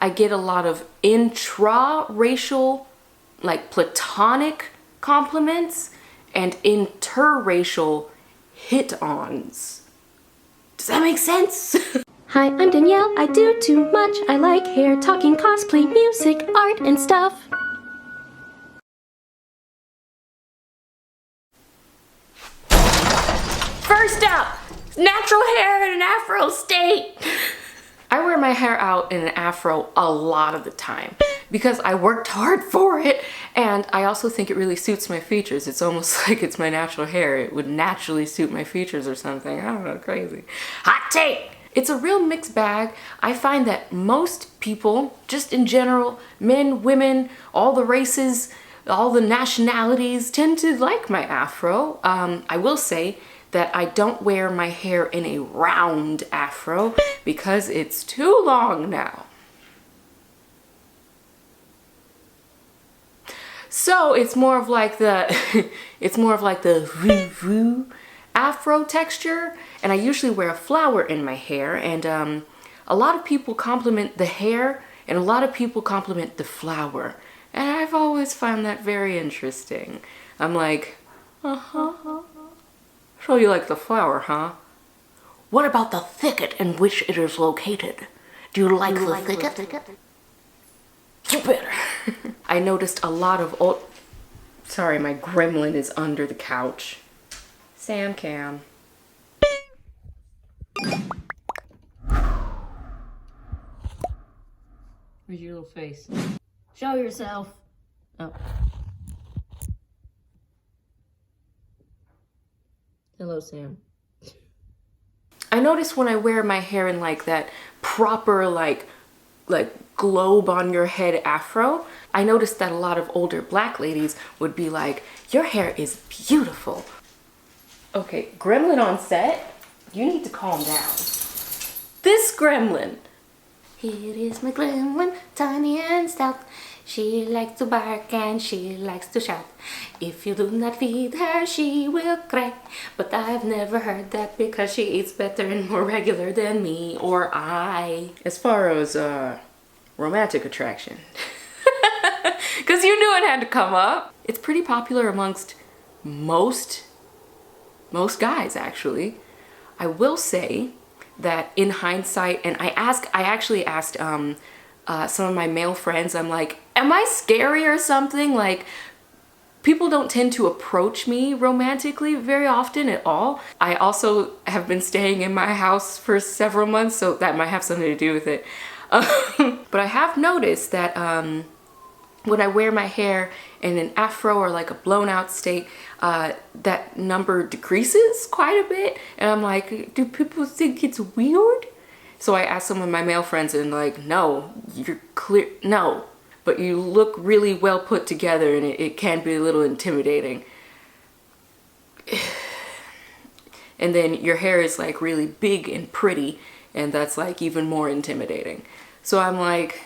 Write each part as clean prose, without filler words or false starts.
I get a lot of intra-racial, like platonic compliments and interracial hit-ons. Does that make sense? Hi, I'm Danielle. I do too much. I like hair, talking, cosplay, music, art, and stuff. First up, natural hair in an afro state. I wear my hair out in an afro a lot of the time because I worked hard for it, and I also think it really suits my features. It's almost like it's my natural hair. It would naturally suit my features or something. I don't know, crazy. Hot take! It's a real mixed bag. I find that most people, just in general, men, women, all the races, all the nationalities, tend to like my afro. I will say that I don't wear my hair in a round afro because it's too long now. So it's more of like the woo afro texture, and I usually wear a flower in my hair, and a lot of people compliment the hair and a lot of people compliment the flower, and I've always found that very interesting. I'm like, so you like the flower, huh? What about the thicket in which it is located? Do you like the thicket? You better. I noticed a lot of old... Sorry, my gremlin is under the couch. Sam Cam. Where's your little face? Show yourself. Oh. Hello, Sam. I notice when I wear my hair in like that proper like globe on your head afro, I noticed that a lot of older black ladies would be like, your hair is beautiful. Okay, gremlin on set, you need to calm down. This gremlin. Here is my gremlin, tiny and stout. She likes to bark and she likes to shout. If you do not feed her, she will cry. But I've never heard that because she eats better and more regular than me or I. As far as romantic attraction. Because you knew it had to come up. It's pretty popular amongst most guys, actually. I will say that in hindsight, and I actually asked some of my male friends, I'm like, am I scary or something? Like, people don't tend to approach me romantically very often at all. I also have been staying in my house for several months, so that might have something to do with it. But I have noticed that when I wear my hair in an afro or like a blown out state, that number decreases quite a bit. And I'm like, do people think it's weird? So I asked some of my male friends and like, no, you're clear, no. But you look really well put together, and it can be a little intimidating. And then your hair is like really big and pretty, and that's like even more intimidating. So I'm like,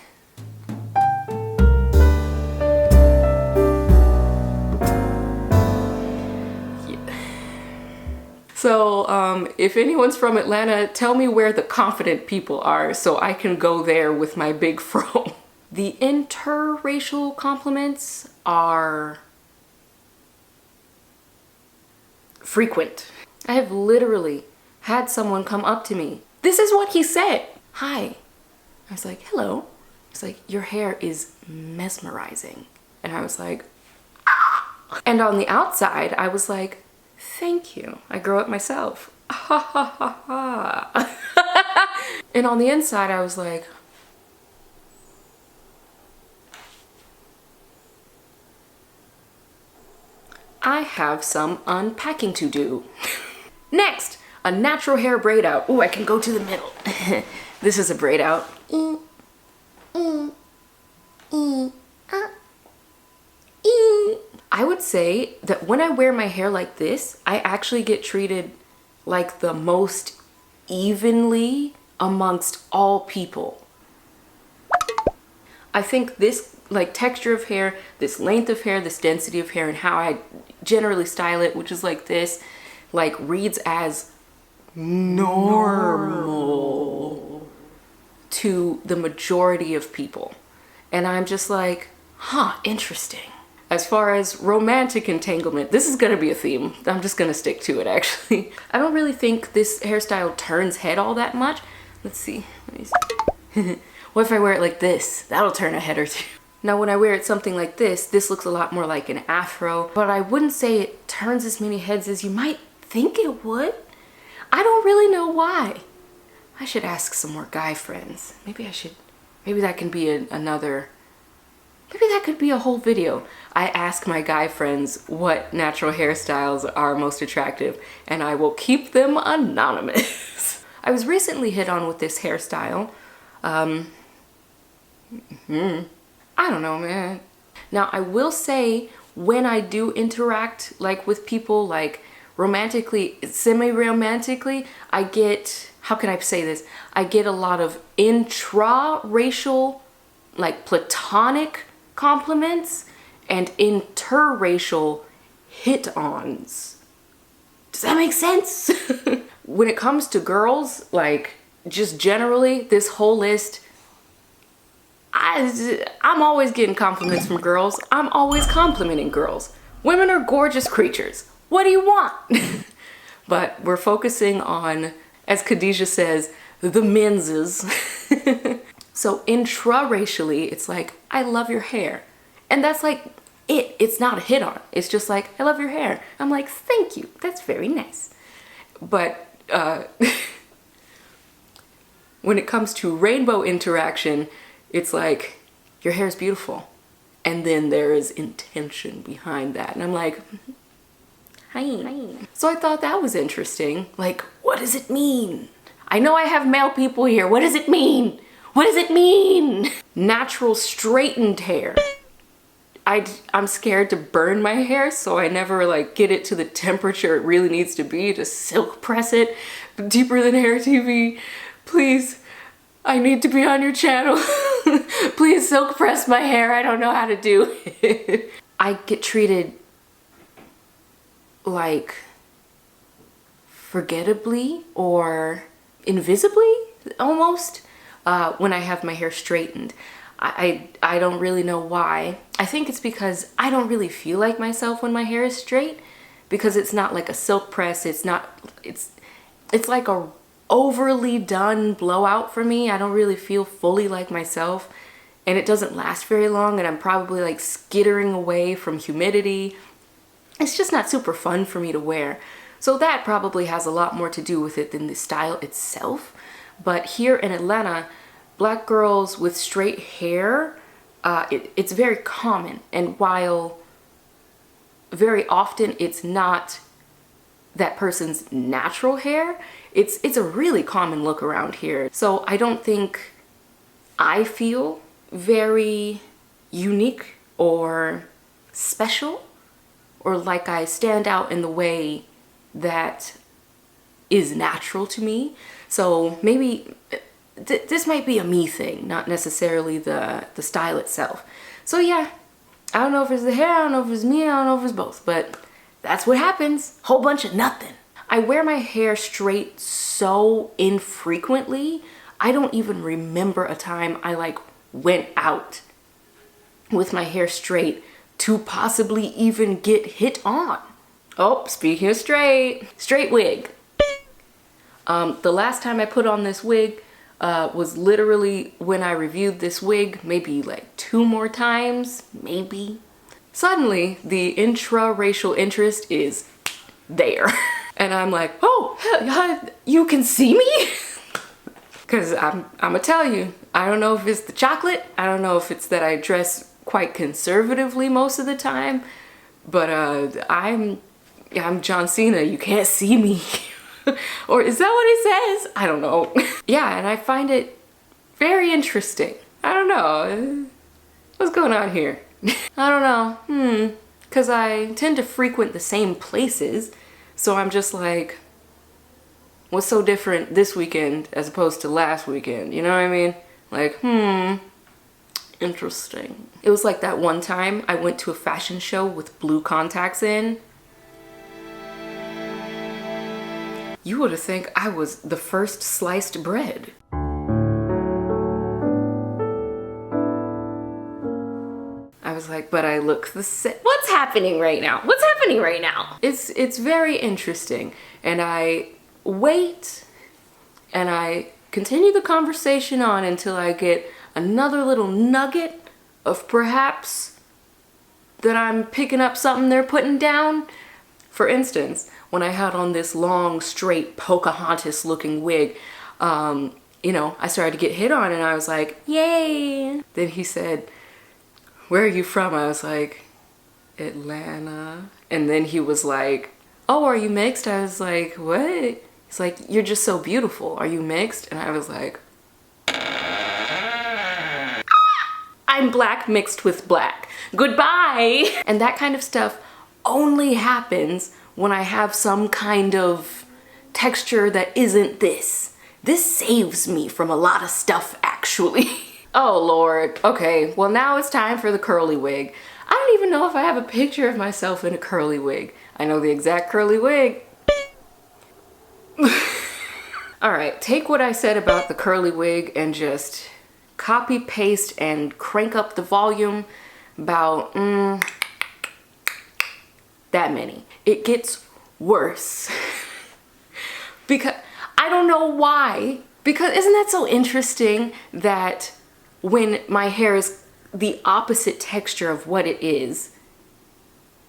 so if anyone's from Atlanta, tell me where the confident people are so I can go there with my big fro. The interracial compliments are frequent. I have literally had someone come up to me. This is what he said. Hi. I was like, hello. He's like, your hair is mesmerizing. And I was like, ah. And on the outside, I was like, thank you. I grow it myself. Ha ha ha ha. And on the inside, I was like, I have some unpacking to do. Next, a natural hair braid out. Oh, I can go to the middle. This is a braid out. I would say that when I wear my hair like this, I actually get treated like the most evenly amongst all people. I think this like texture of hair, this length of hair, this density of hair, and how I generally style it, which is like this, like reads as normal to the majority of people. And I'm just like, huh, interesting. As far as romantic entanglement, this is gonna be a theme. I'm just gonna stick to it, actually. I don't really think this hairstyle turns head all that much. Let's see. Let me see. What if I wear it like this? That'll turn a head or two. Now, when I wear it something like this looks a lot more like an afro, but I wouldn't say it turns as many heads as you might think it would. I don't really know why. I should ask some more guy friends. Maybe that can be maybe that could be a whole video. I ask my guy friends what natural hairstyles are most attractive, and I will keep them anonymous. I was recently hit on with this hairstyle. I don't know, man. Now, I will say, when I do interact like with people, like romantically, semi-romantically, I get, how can I say this? I get a lot of intra-racial, like platonic compliments and interracial hit-ons. Does that make sense? When it comes to girls, like just generally, this whole list, I'm always getting compliments from girls. I'm always complimenting girls. Women are gorgeous creatures. What do you want? But we're focusing on, as Khadijah says, the menses. So intra-racially, it's like, I love your hair. And that's like it. It's not a hit on. It's just like, I love your hair. I'm like, thank you. That's very nice. But when it comes to rainbow interaction, it's like, your hair is beautiful. And then there is intention behind that. And I'm like, hi. So I thought that was interesting. Like, what does it mean? I know I have male people here. What does it mean? What does it mean? Natural straightened hair. I'm scared to burn my hair, so I never like get it to the temperature it really needs to be to silk press it deeper than hair TV. Please, I need to be on your channel. Please silk press my hair. I don't know how to do it. I get treated like forgettably or invisibly almost when I have my hair straightened. I don't really know why. I think it's because I don't really feel like myself when my hair is straight, because it's not like a silk press. It's like a overly done blowout for me. I don't really feel fully like myself, and it doesn't last very long, and I'm probably like skittering away from humidity. It's just not super fun for me to wear. So that probably has a lot more to do with it than the style itself. But here in Atlanta, Black girls with straight hair, it's very common. And while very often it's not that person's natural hair, it's a really common look around here. So I don't think I feel very unique or special, or like I stand out in the way that is natural to me. So maybe this might be a me thing, not necessarily the style itself. So yeah, I don't know if it's the hair, I don't know if it's me, I don't know if it's both, but that's what happens. Whole bunch of nothing. I wear my hair straight so infrequently, I don't even remember a time I like went out with my hair straight to possibly even get hit on. Oh, speaking of straight wig. The last time I put on this wig was literally when I reviewed this wig, maybe like 2 more times, maybe. Suddenly, the intra-racial interest is there. And I'm like, oh, you can see me? Because I'm gonna tell you, I don't know if it's the chocolate, I don't know if it's that I dress quite conservatively most of the time, but I'm John Cena, you can't see me. Or is that what it says? I don't know. Yeah, and I find it very interesting. I don't know. What's going on here? I don't know. Because I tend to frequent the same places. So I'm just like, what's so different this weekend as opposed to last weekend? You know what I mean? Like, interesting. It was like that one time I went to a fashion show with blue contacts in. You would have think I was the first sliced bread. was like, but I look the same. What's happening right now? What's happening right now? It's very interesting. And I wait and I continue the conversation on until I get another little nugget of perhaps that I'm picking up something they're putting down. For instance, when I had on this long, straight, Pocahontas looking wig, you know, I started to get hit on and I was like, yay. Then he said, where are you from? I was like, Atlanta. And then he was like, oh, are you mixed? I was like, what? He's like, you're just so beautiful. Are you mixed? And I was like, I'm black mixed with black. Goodbye. And that kind of stuff only happens when I have some kind of texture that isn't this. This saves me from a lot of stuff, actually. Oh, Lord. Okay, well, now it's time for the curly wig. I don't even know if I have a picture of myself in a curly wig. I know the exact curly wig. All right, take what I said about the curly wig and just copy, paste, and crank up the volume about that many. It gets worse. Because I don't know why. Because isn't that so interesting that when my hair is the opposite texture of what it is,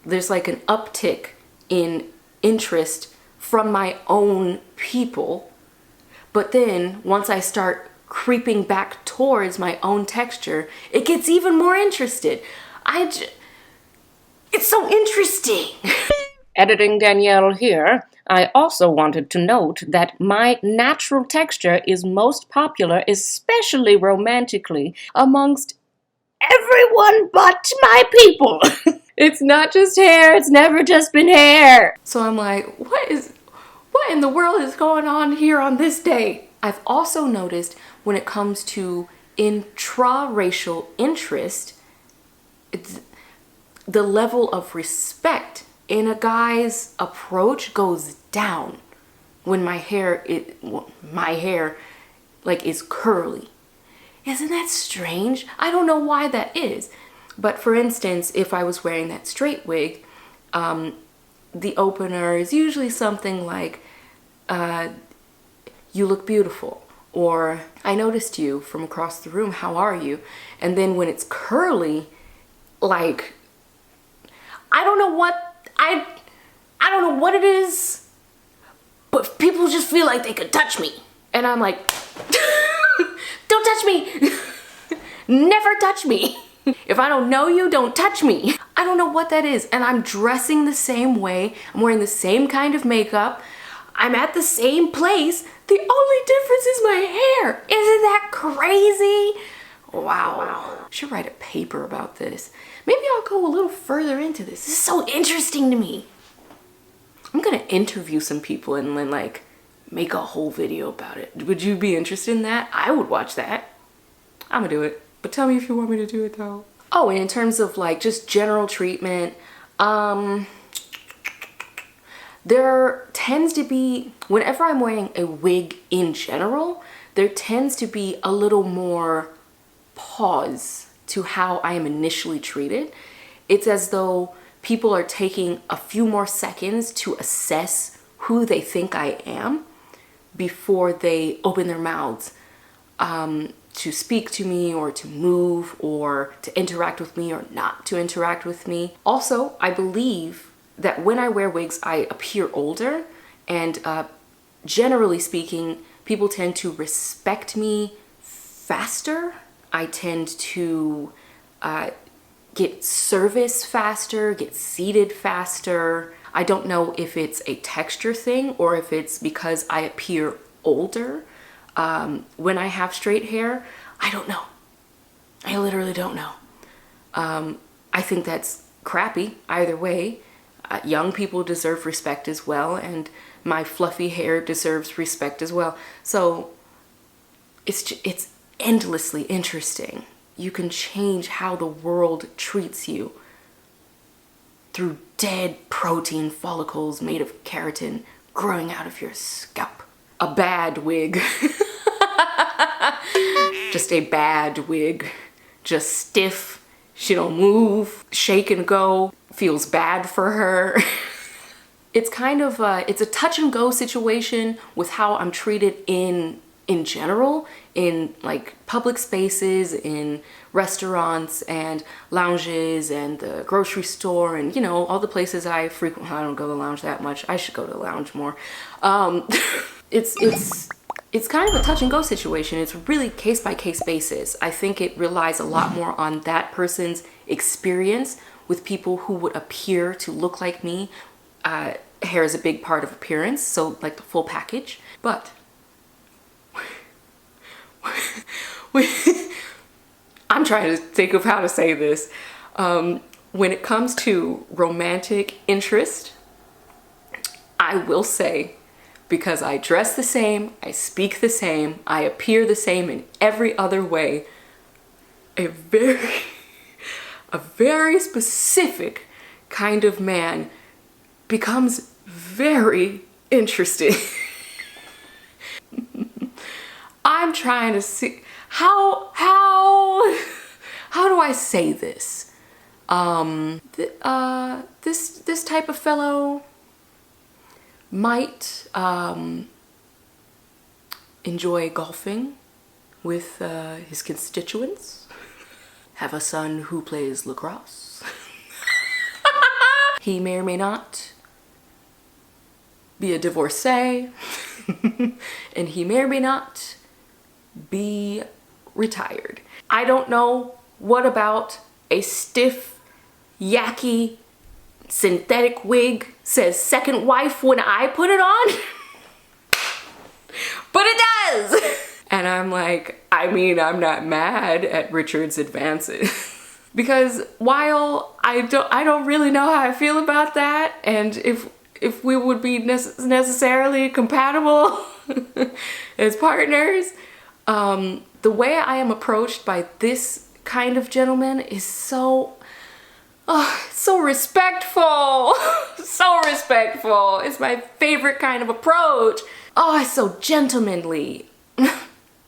there's like an uptick in interest from my own people. But then once I start creeping back towards my own texture, it gets even more interested. It's so interesting. Editing Danielle here. I also wanted to note that my natural texture is most popular, especially romantically, amongst everyone but my people. It's not just hair, it's never just been hair. So I'm like, what in the world is going on here on this day? I've also noticed when it comes to intra-racial interest, the level of respect in a guy's approach goes down when my hair like is curly. Isn't that strange? I don't know why that is. But for instance, if I was wearing that straight wig, the opener is usually something like, you look beautiful, or I noticed you from across the room, how are you? And then when it's curly, like, I don't know what it is, but people just feel like they could touch me. And I'm like, don't touch me. Never touch me. If I don't know you, don't touch me. I don't know what that is. And I'm dressing the same way. I'm wearing the same kind of makeup. I'm at the same place. The only difference is my hair. Isn't that crazy? Wow. I should write a paper about this. Maybe I'll go a little further into this. This is so interesting to me. I'm gonna interview some people and then like make a whole video about it. Would you be interested in that? I would watch that. I'm gonna do it. But tell me if you want me to do it though. Oh, and in terms of like just general treatment, there tends to be, whenever I'm wearing a wig in general, there tends to be a little more pause to how I am initially treated. It's as though people are taking a few more seconds to assess who they think I am before they open their mouths to speak to me or to move or to interact with me or not to interact with me. Also, I believe that when I wear wigs, I appear older, and generally speaking, people tend to respect me faster. I tend to get service faster, get seated faster. I don't know if it's a texture thing or if it's because I appear older when I have straight hair. I don't know. I literally don't know. I think that's crappy either way. Young people deserve respect as well, and my fluffy hair deserves respect as well. So it's endlessly interesting. You can change how the world treats you through dead protein follicles made of keratin growing out of your scalp. A bad wig. Just a bad wig. Just stiff She don't move, shake and go, feels bad for her. It's kind of it's a touch and go situation with how I'm treated in general, in like public spaces, in restaurants and lounges and the grocery store, and you know, all the places I frequent. I don't go to the lounge that much. I should go to the lounge more. It's kind of a touch and go situation. It's really case by case basis. I think it relies a lot more on that person's experience with people who would appear to look like me. Hair is a big part of appearance, so like the full package. But I'm trying to think of how to say this. When it comes to romantic interest, I will say, because I dress the same, I speak the same, I appear the same in every other way, a very specific kind of man becomes very interesting. I'm trying to see how do I say this? This type of fellow might enjoy golfing with his constituents, have a son who plays lacrosse. He may or may not be a divorcee, and he may or may not be retired. I don't know what about a stiff, yucky, synthetic wig says second wife when I put it on, but it does. And I'm like, I mean, I'm not mad at Richard's advances. Because while I don't really know how I feel about that, and if we would be necessarily compatible as partners, the way I am approached by this kind of gentleman is so respectful. So respectful. It's my favorite kind of approach. Oh, it's so gentlemanly.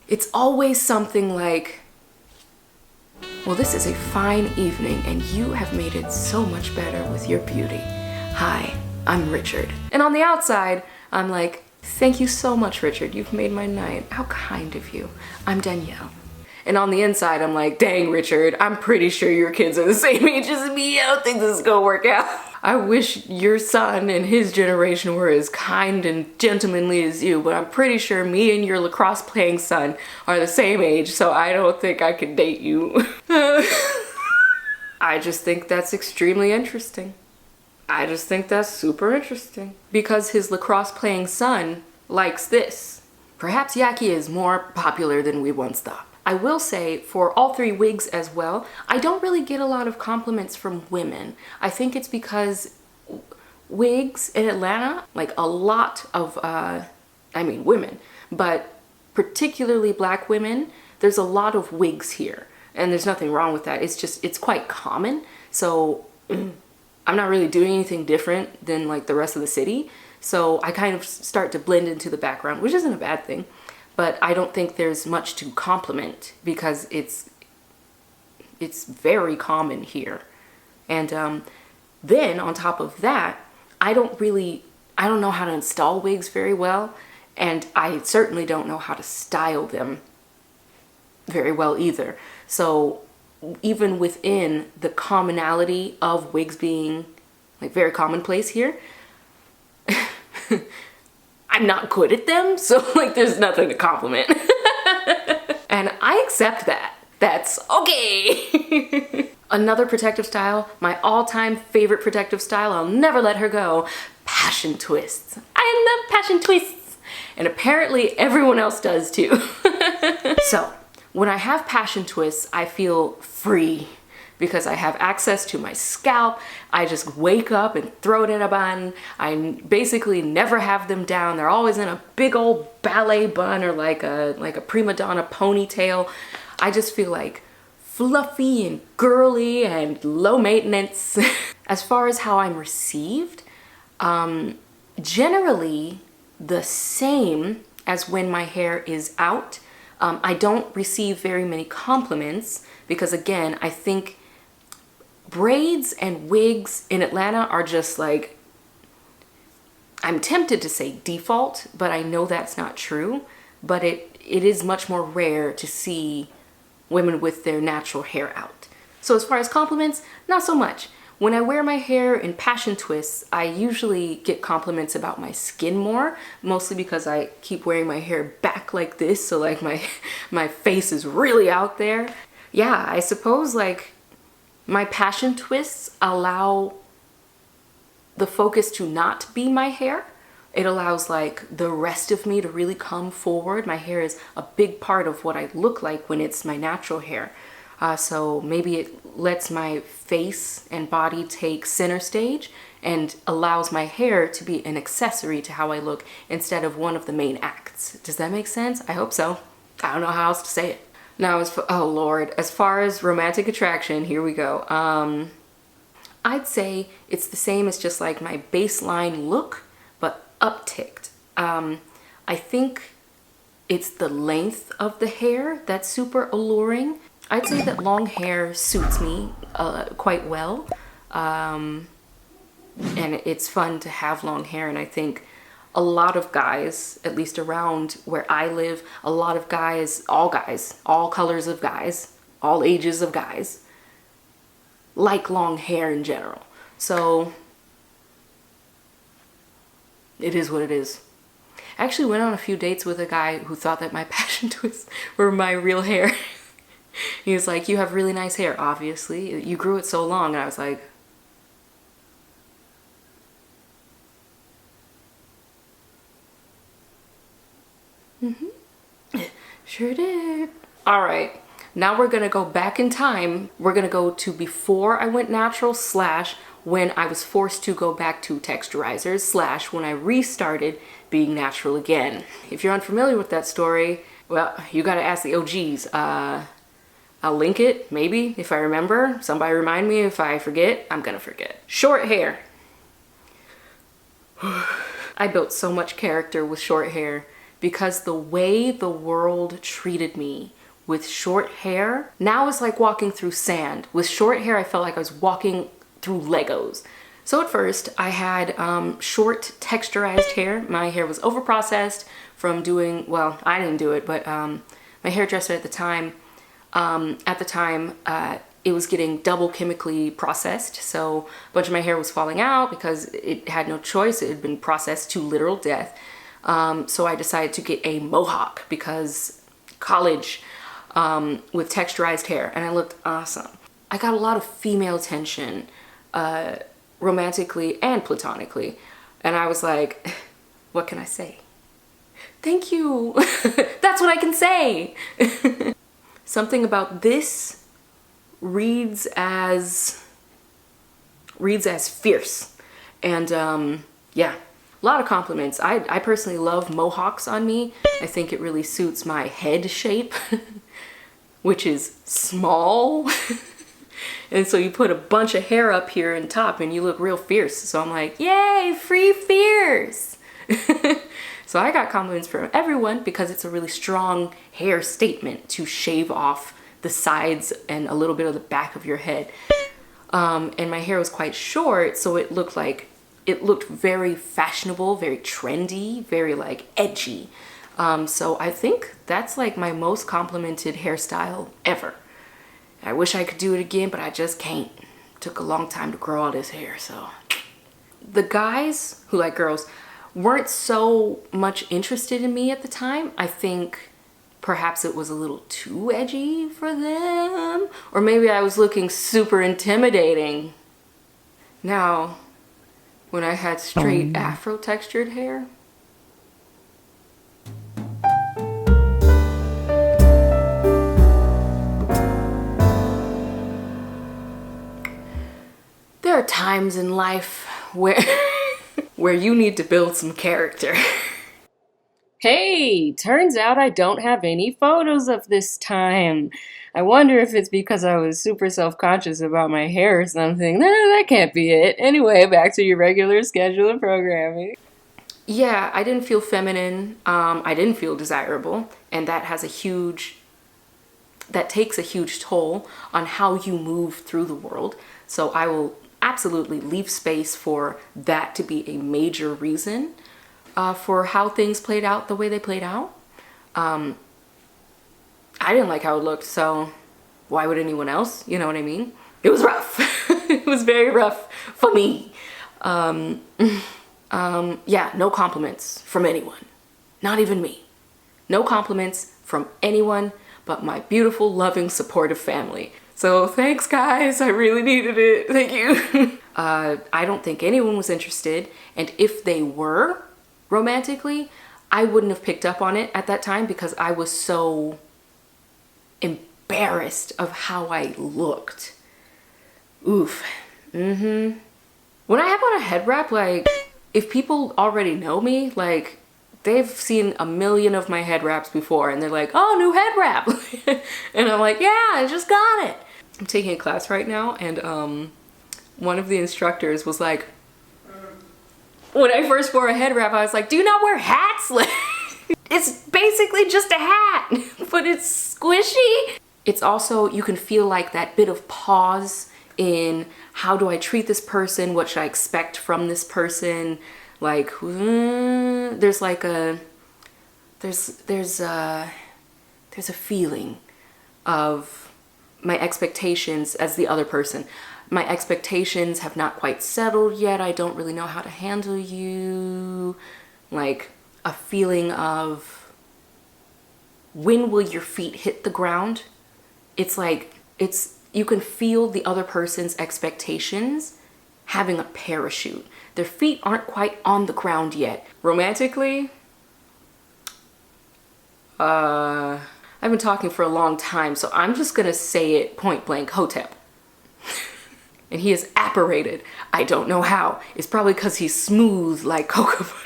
It's always something like, well, this is a fine evening and you have made it so much better with your beauty. Hi, I'm Richard. And on the outside, I'm like, thank you so much, Richard. You've made my night. How kind of you. I'm Danielle. And on the inside, I'm like, dang, Richard, I'm pretty sure your kids are the same age as me. I don't think this is gonna work out. I wish your son and his generation were as kind and gentlemanly as you, but I'm pretty sure me and your lacrosse playing son are the same age, so I don't think I can date you. I just think that's extremely interesting. I just think that's super interesting. Because his lacrosse playing son likes this. Perhaps Yaki is more popular than we once thought. I will say, for all three wigs as well, I don't really get a lot of compliments from women. I think it's because wigs in Atlanta, like a lot of, women, but particularly black women, there's a lot of wigs here. And there's nothing wrong with that. It's just, it's quite common. So I'm not really doing anything different than like the rest of the city. So I kind of start to blend into the background, which isn't a bad thing. But I don't think there's much to compliment because it's very common here. And then on top of that, I don't know how to install wigs very well, and I certainly don't know how to style them very well either. So even within the commonality of wigs being like very commonplace here, I'm not good at them, so like there's nothing to compliment. And I accept that. That's okay. Another protective style, my all-time favorite protective style, I'll never let her go, passion twists. I love passion twists. And apparently everyone else does too. So when I have passion twists, I feel free because I have access to my scalp. I just wake up and throw it in a bun. I basically never have them down. They're always in a big old ballet bun or like a prima donna ponytail. I just feel like fluffy and girly and low maintenance. As far as how I'm received, generally the same as when my hair is out. I don't receive very many compliments because again, I think braids and wigs in Atlanta are just like, I'm tempted to say default, but I know that's not true. But it is much more rare to see women with their natural hair out. So as far as compliments, not so much. When I wear my hair in passion twists, I usually get compliments about my skin more, mostly because I keep wearing my hair back like this, so like my face is really out there. Yeah, I suppose like my passion twists allow the focus to not be my hair. It allows like the rest of me to really come forward. My hair is a big part of what I look like when it's my natural hair. So maybe it lets my face and body take center stage and allows my hair to be an accessory to how I look instead of one of the main acts. Does that make sense? I hope so. I don't know how else to say it. Now, oh Lord, as far as romantic attraction, here we go. I'd say it's the same as just like my baseline look, but upticked. I think it's the length of the hair that's super alluring. I'd say that long hair suits me quite well. And it's fun to have long hair, and I think a lot of guys, at least around where I live, a lot of guys, all colors of guys, all ages of guys, like long hair in general. So it is what it is. I actually went on a few dates with a guy who thought that my passion twists were my real hair. He was like, you have really nice hair, obviously. You grew it so long. And I was like, sure did. All right, now we're gonna go back in time. We're gonna go to before I went natural / when I was forced to go back to texturizers / when I restarted being natural again. If you're unfamiliar with that story, well, you gotta ask the OGs. I'll link it, maybe, if I remember. Somebody remind me. If I forget, I'm gonna forget. Short hair. I built so much character with short hair because the way the world treated me with short hair, now it's like walking through sand. With short hair, I felt like I was walking through Legos. So at first, I had short texturized hair. My hair was overprocessed from doing, well, I didn't do it, but my hairdresser at the time, it was getting double chemically processed. So a bunch of my hair was falling out because it had no choice. It had been processed to literal death. So I decided to get a mohawk because college with texturized hair, and I looked awesome. I got a lot of female attention, romantically and platonically. And I was like, what can I say? Thank you. That's what I can say. Something about this reads as fierce. And yeah, a lot of compliments. I personally love mohawks on me. I think it really suits my head shape, which is small. And so you put a bunch of hair up here and top and you look real fierce. So I'm like, yay, free fierce. So I got compliments from everyone because it's a really strong hair statement to shave off the sides and a little bit of the back of your head. And my hair was quite short, so it looked very fashionable, very trendy, very like edgy. So I think that's like my most complimented hairstyle ever. I wish I could do it again, but I just can't. Took a long time to grow all this hair, so. The guys who like girls weren't so much interested in me at the time. I think perhaps it was a little too edgy for them, or maybe I was looking super intimidating. Now, when I had straight afro textured hair, there are times in life where you need to build some character. Hey, turns out I don't have any photos of this time. I wonder if it's because I was super self-conscious about my hair or something. Nah, that can't be it. Anyway, back to your regular schedule of programming. Yeah, I didn't feel feminine. I didn't feel desirable. And that has a huge that takes a huge toll on how you move through the world. So I will absolutely leave space for that to be a major reason for how things played out the way they played out. I didn't like how it looked, so why would anyone else? You know what I mean? It was rough. It was very rough for me. Yeah, no compliments from anyone. Not even me. No compliments from anyone but my beautiful, loving, supportive family. So thanks, guys. I really needed it. Thank you. I don't think anyone was interested. And if they were romantically, I wouldn't have picked up on it at that time because I was so embarrassed of how I looked. Oof. When I have on a head wrap, like, if people already know me, like, they've seen a million of my head wraps before and they're like, oh, new head wrap. And I'm like, yeah, I just got it. I'm taking a class right now, and one of the instructors was like, when I first wore a head wrap, I was like, do you not wear hats? It's basically just a hat, but it's squishy. It's also, you can feel like that bit of pause in how do I treat this person? What should I expect from this person? Like, there's like a, there's a feeling of my expectations as the other person. My expectations have not quite settled yet. I don't really know how to handle you. Like a feeling of, when will your feet hit the ground? It's like, you can feel the other person's expectations having a parachute. Their feet aren't quite on the ground yet. Romantically, I've been talking for a long time, so I'm just gonna say it point blank, Hotep. And he is apparated. I don't know how. It's probably because he's smooth like cocoa butter.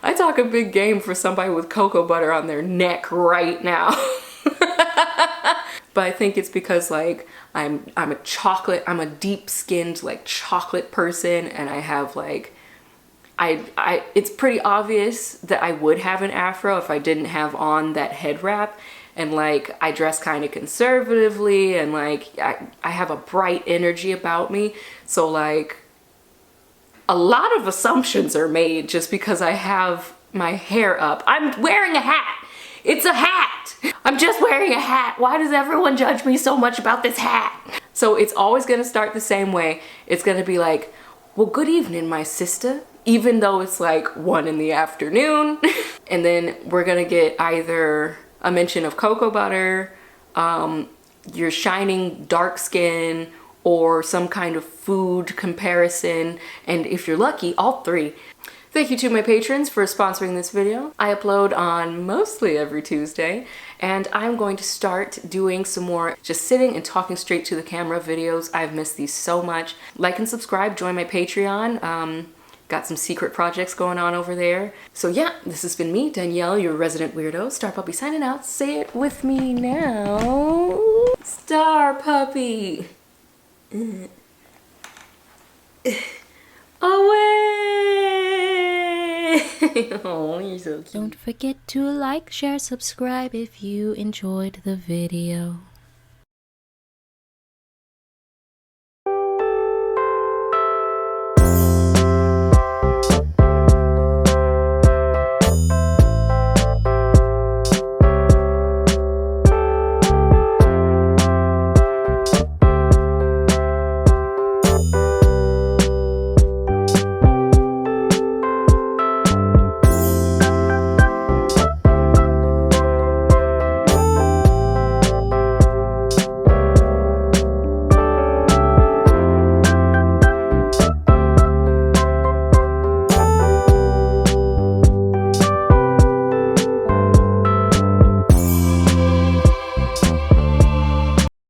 I talk a big game for somebody with cocoa butter on their neck right now. But I think it's because, like, I'm a deep-skinned, like, chocolate person, and I have, like, it's pretty obvious that I would have an afro if I didn't have on that head wrap. And, like, I dress kind of conservatively, and, like, I have a bright energy about me. So, like, a lot of assumptions are made just because I have my hair up. I'm wearing a hat. It's a hat. I'm just wearing a hat. Why does everyone judge me so much about this hat? So it's always gonna start the same way. It's gonna be like, well, good evening, my sister. Even though it's like 1 in the afternoon. And then we're gonna get either a mention of cocoa butter, your shining dark skin, or some kind of food comparison. And if you're lucky, all 3. Thank you to my patrons for sponsoring this video. I upload on mostly every Tuesday, and I'm going to start doing some more just sitting and talking straight to the camera videos. I've missed these so much. Like and subscribe, join my Patreon. Got some secret projects going on over there. So yeah, this has been me, Danielle, your resident weirdo. StarPuppy signing out. Say it with me now. StarPuppy. Away! Oh, you're so cute. Don't forget to like, share, subscribe if you enjoyed the video.